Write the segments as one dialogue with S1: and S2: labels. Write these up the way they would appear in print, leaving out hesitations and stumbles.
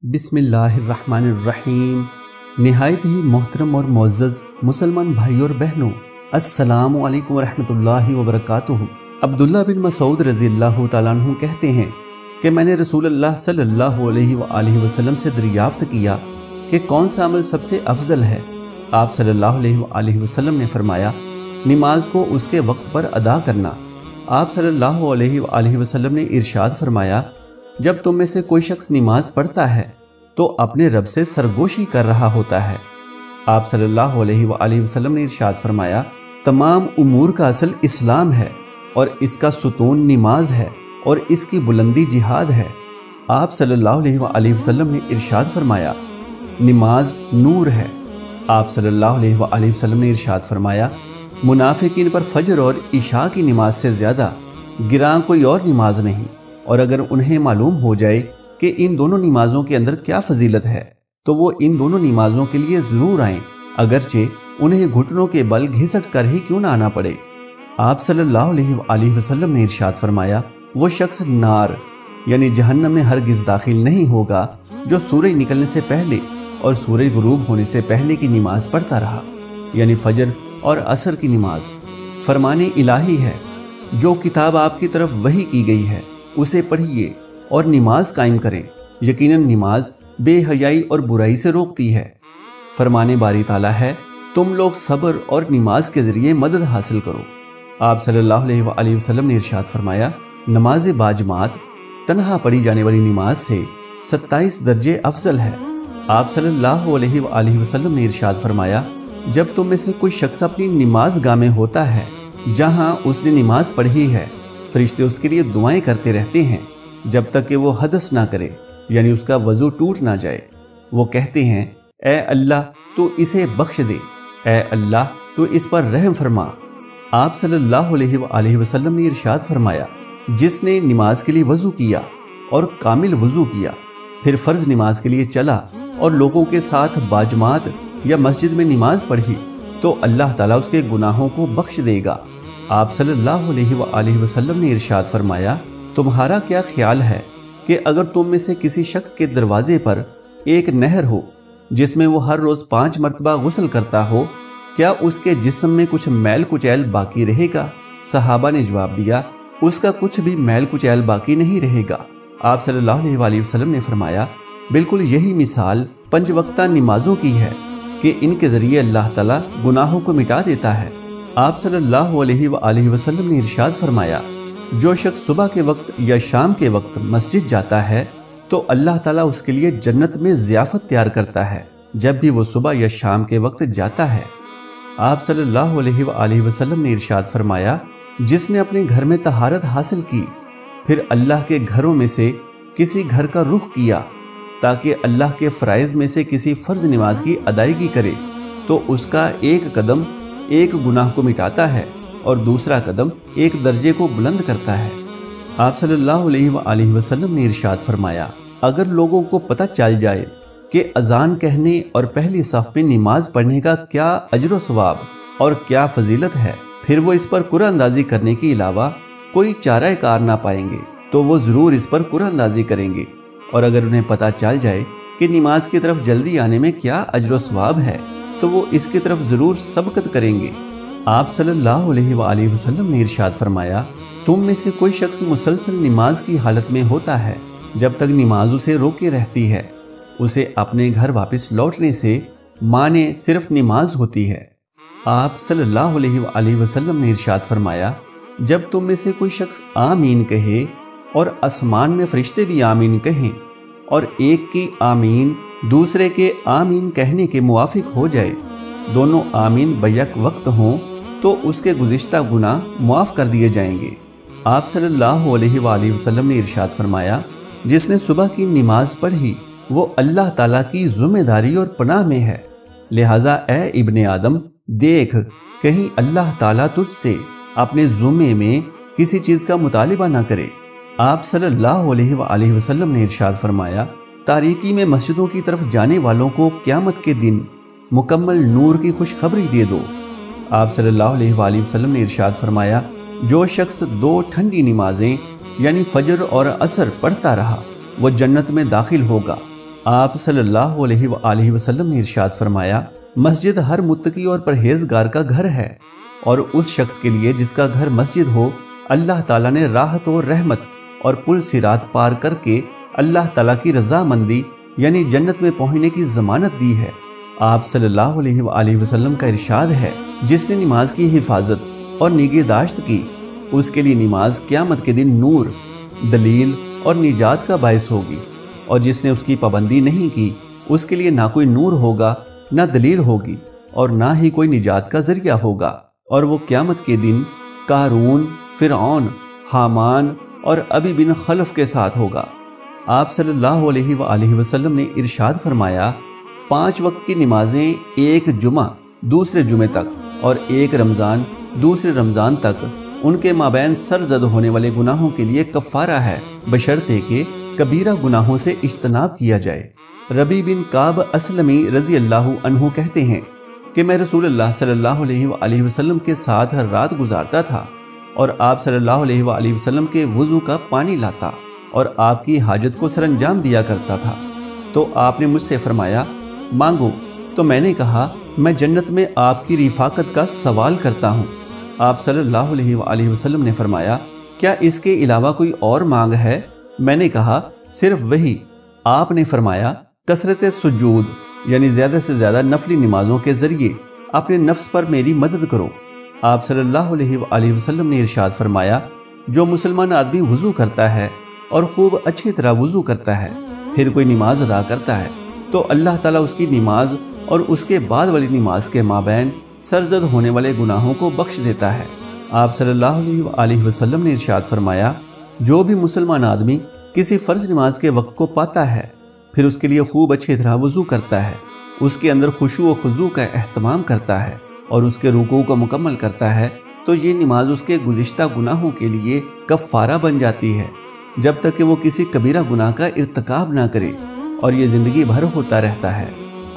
S1: بسم اللہ الرحمن الرحیم۔ نہایت ہی محترم اور معزز مسلمان بھائی اور بہنوں، السلام علیکم ورحمۃ اللہ وبرکاتہ۔ عبداللہ بن مسعود رضی اللہ تعالیٰ عنہ کہتے ہیں کہ میں نے رسول اللہ صلی اللہ علیہ وآلہ وسلم سے دریافت کیا کہ کون سا عمل سب سے افضل ہے۔ آپ صلی اللہ علیہ وآلہ وسلم نے فرمایا، نماز کو اس کے وقت پر ادا کرنا۔ آپ صلی اللہ علیہ وآلہ وسلم نے ارشاد فرمایا، جب تم میں سے کوئی شخص نماز پڑھتا ہے تو اپنے رب سے سرگوشی کر رہا ہوتا ہے۔ آپ صلی اللہ علیہ وآلہ وسلم نے ارشاد فرمایا، تمام امور کا اصل اسلام ہے اور اس کا ستون نماز ہے اور اس کی بلندی جہاد ہے۔ آپ صلی اللہ علیہ وآلہ وسلم نے ارشاد فرمایا، نماز نور ہے۔ آپ صلی اللہ علیہ وآلہ وسلم نے ارشاد فرمایا، منافقین پر فجر اور عشاء کی نماز سے زیادہ گراں کوئی اور نماز نہیں، اور اگر انہیں معلوم ہو جائے کہ ان دونوں نمازوں کے اندر کیا فضیلت ہے تو وہ ان دونوں نمازوں کے لیے ضرور آئیں، اگرچہ انہیں گھٹنوں کے بل گھسٹ کر ہی کیوں نہ آنا پڑے۔ آپ صلی اللہ علیہ وآلہ وسلم نے ارشاد فرمایا، وہ شخص نار یعنی جہنم میں ہرگز داخل نہیں ہوگا جو سورج نکلنے سے پہلے اور سورج غروب ہونے سے پہلے کی نماز پڑھتا رہا، یعنی فجر اور عصر کی نماز۔ فرمان الہی ہے، جو کتاب آپ کی طرف وحی کی گئی ہے اسے پڑھیے اور نماز قائم کریں، یقیناً نماز بے حیائی اور برائی سے روکتی ہے۔ فرمان باری تعالیٰ ہے، تم لوگ صبر اور نماز کے ذریعے مدد حاصل کرو۔ آپ صلی اللہ علیہ وآلہ وسلم نے ارشاد فرمایا، نماز باجماعت تنہا پڑھی جانے والی نماز سے 27 درجے افضل ہے۔ آپ صلی اللہ علیہ وآلہ وسلم نے ارشاد فرمایا، جب تم میں سے کوئی شخص اپنی نماز گاہ میں ہوتا ہے جہاں اس نے نماز پڑھی ہے، فرشتے اس کے لیے دعائیں کرتے رہتے ہیں جب تک کہ وہ حدث نہ کرے، یعنی اس کا وضو ٹوٹ نہ جائے۔ وہ کہتے ہیں، اے اللہ تو اسے بخش دے، اے اللہ تو اس پر رحم فرما۔ آپ صلی اللہ علیہ وآلہ وسلم نے ارشاد فرمایا، جس نے نماز کے لیے وضو کیا اور کامل وضو کیا، پھر فرض نماز کے لیے چلا اور لوگوں کے ساتھ باجماعت یا مسجد میں نماز پڑھی تو اللہ تعالیٰ اس کے گناہوں کو بخش دے گا۔ آپ صلی اللہ علیہ وآلہ وسلم نے ارشاد فرمایا، تمہارا کیا خیال ہے کہ اگر تم میں سے کسی شخص کے دروازے پر ایک نہر ہو جس میں وہ ہر روز 5 مرتبہ غسل کرتا ہو، کیا اس کے جسم میں کچھ میل کچیل باقی رہے گا؟ صحابہ نے جواب دیا، اس کا کچھ بھی میل کچیل باقی نہیں رہے گا۔ آپ صلی اللہ علیہ وآلہ وسلم نے فرمایا، بالکل یہی مثال 5 وقتہ نمازوں کی ہے کہ ان کے ذریعے اللہ تعالیٰ گناہوں کو مٹا دیتا ہے۔ آپ صلی اللہ علیہ وآلہ وسلم نے ارشاد فرمایا، جو شخص صبح کے وقت یا شام کے وقت مسجد جاتا ہے تو اللہ تعالیٰ اس کے لیے جنت میں ضیافت تیار کرتا ہے جب بھی وہ صبح یا شام کے وقت جاتا ہے۔ آپ صلی اللہ علیہ وآلہ وسلم نے ارشاد فرمایا، جس نے اپنے گھر میں طہارت حاصل کی پھر اللہ کے گھروں میں سے کسی گھر کا رخ کیا تاکہ اللہ کے فرائض میں سے کسی فرض نماز کی ادائیگی کرے، تو اس کا ایک قدم ایک گناہ کو مٹاتا ہے اور دوسرا قدم ایک درجے کو بلند کرتا ہے۔ آپ صلی اللہ علیہ وآلہ وسلم نے ارشاد فرمایا، اگر لوگوں کو پتہ چل جائے کہ اذان کہنے اور پہلی صف میں نماز پڑھنے کا کیا اجر و ثواب اور کیا فضیلت ہے، پھر وہ اس پر قرآن اندازی کرنے کے علاوہ کوئی چارہ کار نہ پائیں گے تو وہ ضرور اس پر قرآن اندازی کریں گے، اور اگر انہیں پتہ چل جائے کہ نماز کی طرف جلدی آنے میں کیا اجر و ثواب ہے تو وہ اس کی طرف ضرور سبقت کریں گے۔ آپ صلی اللہ علیہ وآلہ وسلم نے ارشاد فرمایا، تم میں سے کوئی شخص مسلسل نماز کی حالت میں ہوتا ہے جب تک نماز اسے روکے رہتی ہے، اسے اپنے گھر واپس لوٹنے سے مانے صرف نماز ہوتی ہے۔ آپ صلی اللہ علیہ وآلہ وسلم نے ارشاد فرمایا، جب تم میں سے کوئی شخص آمین کہے اور آسمان میں فرشتے بھی آمین کہیں اور ایک کی آمین دوسرے کے آمین کہنے کے موافق ہو جائے، دونوں آمین بیک وقت ہوں تو اس کے گزشتہ گناہ معاف کر دیے جائیں گے۔ آپ صلی اللہ علیہ وآلہ وسلم نے ارشاد فرمایا، جس نے صبح کی نماز پڑھی وہ اللہ تعالیٰ کی ذمہ داری اور پناہ میں ہے، لہٰذا اے ابن آدم دیکھ کہیں اللہ تعالیٰ تجھ سے اپنے ذمے میں کسی چیز کا مطالبہ نہ کرے۔ آپ صلی اللہ علیہ وآلہ وسلم نے ارشاد فرمایا، تاریکی میں مسجدوں کی طرف جانے والوں کو قیامت کے دن مکمل نور کی خوشخبری دے دو۔ آپ صلی اللہ علیہ وآلہ وسلم نے ارشاد فرمایا، جو شخص 2 ٹھنڈی نمازیں یعنی فجر اور عصر پڑھتا رہا وہ جنت میں داخل ہوگا۔ آپ صلی اللہ علیہ وآلہ وسلم نے ارشاد فرمایا، مسجد ہر متقی اور پرہیزگار کا گھر ہے، اور اس شخص کے لیے جس کا گھر مسجد ہو، اللہ تعالیٰ نے راحت و رحمت اور پل صراط پار کر کے اللہ تعالیٰ کی رضامندی یعنی جنت میں پہنچنے کی ضمانت دی ہے۔ آپ صلی اللہ علیہ وآلہ وسلم کا ارشاد ہے، جس نے نماز کی حفاظت اور نگہداشت کی، اس کے لیے نماز قیامت کے دن نور، دلیل اور نجات کا باعث ہوگی، اور جس نے اس کی پابندی نہیں کی، اس کے لیے نہ کوئی نور ہوگا، نہ دلیل ہوگی، اور نہ ہی کوئی نجات کا ذریعہ ہوگا، اور وہ قیامت کے دن قارون، فرعون، حامان اور ابی بن خلف کے ساتھ ہوگا۔ آپ صلی اللہ علیہ وآلہ وسلم نے ارشاد فرمایا، 5 وقت کی نمازیں ایک جمعہ دوسرے جمعے تک اور ایک رمضان دوسرے رمضان تک ان کے مابین سرزد ہونے والے گناہوں کے لیے کفارہ ہے، بشرطے کہ کبیرہ گناہوں سے اجتناب کیا جائے۔ ربی بن کعب اسلمی رضی اللہ عنہ کہتے ہیں کہ میں رسول اللہ صلی اللہ علیہ وآلہ وسلم کے ساتھ ہر رات گزارتا تھا، اور آپ صلی اللہ علیہ وآلہ وسلم کے وضو کا پانی لاتا اور آپ کی حاجت کو سر انجام دیا کرتا تھا۔ تو آپ نے مجھ سے فرمایا، مانگو، تو میں نے کہا، میں جنت میں آپ کی رفاقت کا سوال کرتا ہوں۔ آپ صلی اللہ علیہ وآلہ وسلم نے فرمایا، کیا اس کے علاوہ کوئی اور مانگ ہے؟ میں نے کہا، صرف وہی۔ آپ نے فرمایا، کثرت سجود یعنی زیادہ سے زیادہ نفلی نمازوں کے ذریعے اپنے نفس پر میری مدد کرو۔ آپ صلی اللہ علیہ وآلہ وسلم نے ارشاد فرمایا، جو مسلمان آدمی وضو کرتا ہے اور خوب اچھی طرح وضو کرتا ہے، پھر کوئی نماز ادا کرتا ہے، تو اللہ تعالیٰ اس کی نماز اور اس کے بعد والی نماز کے مابین سرزد ہونے والے گناہوں کو بخش دیتا ہے۔ آپ صلی اللہ علیہ وآلہ وسلم نے ارشاد فرمایا، جو بھی مسلمان آدمی کسی فرض نماز کے وقت کو پاتا ہے، پھر اس کے لیے خوب اچھی طرح وضو کرتا ہے، اس کے اندر خشوع و خضوع کا اہتمام کرتا ہے اور اس کے رکوع کو مکمل کرتا ہے، تو یہ نماز اس کے گزشتہ گناہوں کے لیے کفارہ بن جاتی ہے، جب تک کہ وہ کسی کبیرہ گناہ کا ارتکاب نہ کرے، اور یہ زندگی بھر ہوتا رہتا ہے۔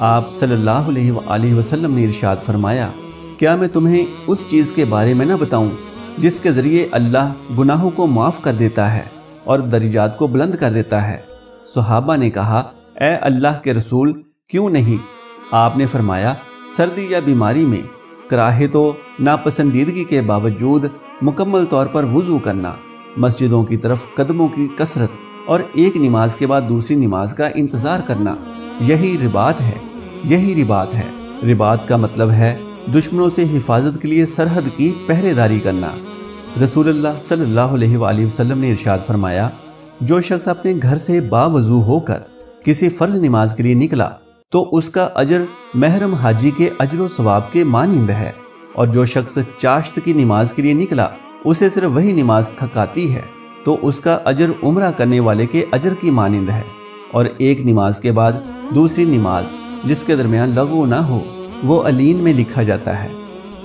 S1: آپ صلی اللہ علیہ وآلہ وسلم نے ارشاد فرمایا، کیا میں تمہیں اس چیز کے بارے میں نہ بتاؤں جس کے ذریعے اللہ گناہوں کو معاف کر دیتا ہے اور درجات کو بلند کر دیتا ہے؟ صحابہ نے کہا، اے اللہ کے رسول، کیوں نہیں؟ آپ نے فرمایا، سردی یا بیماری میں کراہت و ناپسندیدگی کے باوجود مکمل طور پر وضو کرنا، مسجدوں کی طرف قدموں کی کثرت، اور ایک نماز کے بعد دوسری نماز کا انتظار کرنا، یہی رباط ہے، یہی رباط ہے۔ رباط کا مطلب ہے دشمنوں سے حفاظت کے لیے سرحد کی پہرے داری کرنا۔ رسول اللہ صلی اللہ علیہ وآلہ وسلم نے ارشاد فرمایا، جو شخص اپنے گھر سے باوضو ہو کر کسی فرض نماز کے لیے نکلا تو اس کا اجر محرم حاجی کے اجر و ثواب کے مانند ہے، اور جو شخص چاشت کی نماز کے لیے نکلا اسے صرف وہی نماز تھکاتی ہے تو اس کا اجر عمرہ کرنے والے کے اجر کی مانند ہے، اور ایک نماز کے بعد دوسری نماز جس کے درمیان لغو نہ ہو وہ علین میں لکھا جاتا ہے۔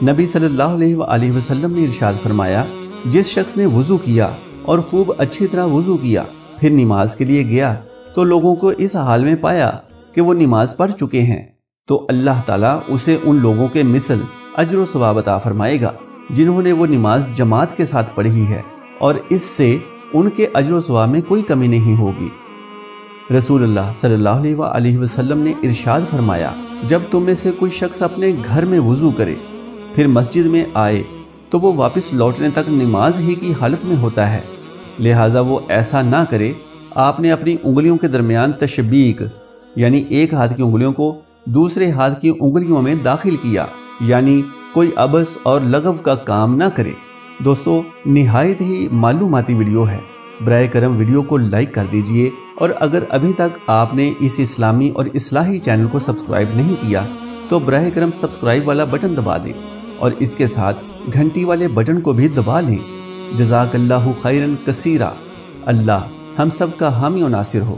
S1: نبی صلی اللہ علیہ وآلہ وسلم نے ارشاد فرمایا، جس شخص نے وضو کیا اور خوب اچھی طرح وضو کیا پھر نماز کے لیے گیا تو لوگوں کو اس حال میں پایا کہ وہ نماز پڑھ چکے ہیں، تو اللہ تعالیٰ اسے ان لوگوں کے مثل اجر و ثواب عطا فرمائے گا جنہوں نے وہ نماز جماعت کے ساتھ پڑھی ہے، اور اس سے ان کے اجر و ثواب میں کوئی کمی نہیں ہوگی۔ رسول اللہ صلی اللہ علیہ وآلہ وسلم نے ارشاد فرمایا، جب تم میں سے کوئی شخص اپنے گھر میں وضو کرے پھر مسجد میں آئے تو وہ واپس لوٹنے تک نماز ہی کی حالت میں ہوتا ہے، لہٰذا وہ ایسا نہ کرے۔ آپ نے اپنی انگلیوں کے درمیان تشبیک یعنی ایک ہاتھ کی انگلیوں کو دوسرے ہاتھ کی انگلیوں میں داخل کیا، یعنی کوئی عبث اور لغو کا کام نہ کرے۔ دوستو، نہایت ہی معلوماتی ویڈیو ہے، برائے کرم ویڈیو کو لائک کر دیجئے، اور اگر ابھی تک آپ نے اس اسلامی اور اصلاحی چینل کو سبسکرائب نہیں کیا تو براہ کرم سبسکرائب والا بٹن دبا دیں، اور اس کے ساتھ گھنٹی والے بٹن کو بھی دبا لیں۔ جزاک اللہ خیرن کثیرا۔ اللہ ہم سب کا حامی و ناصر ہو۔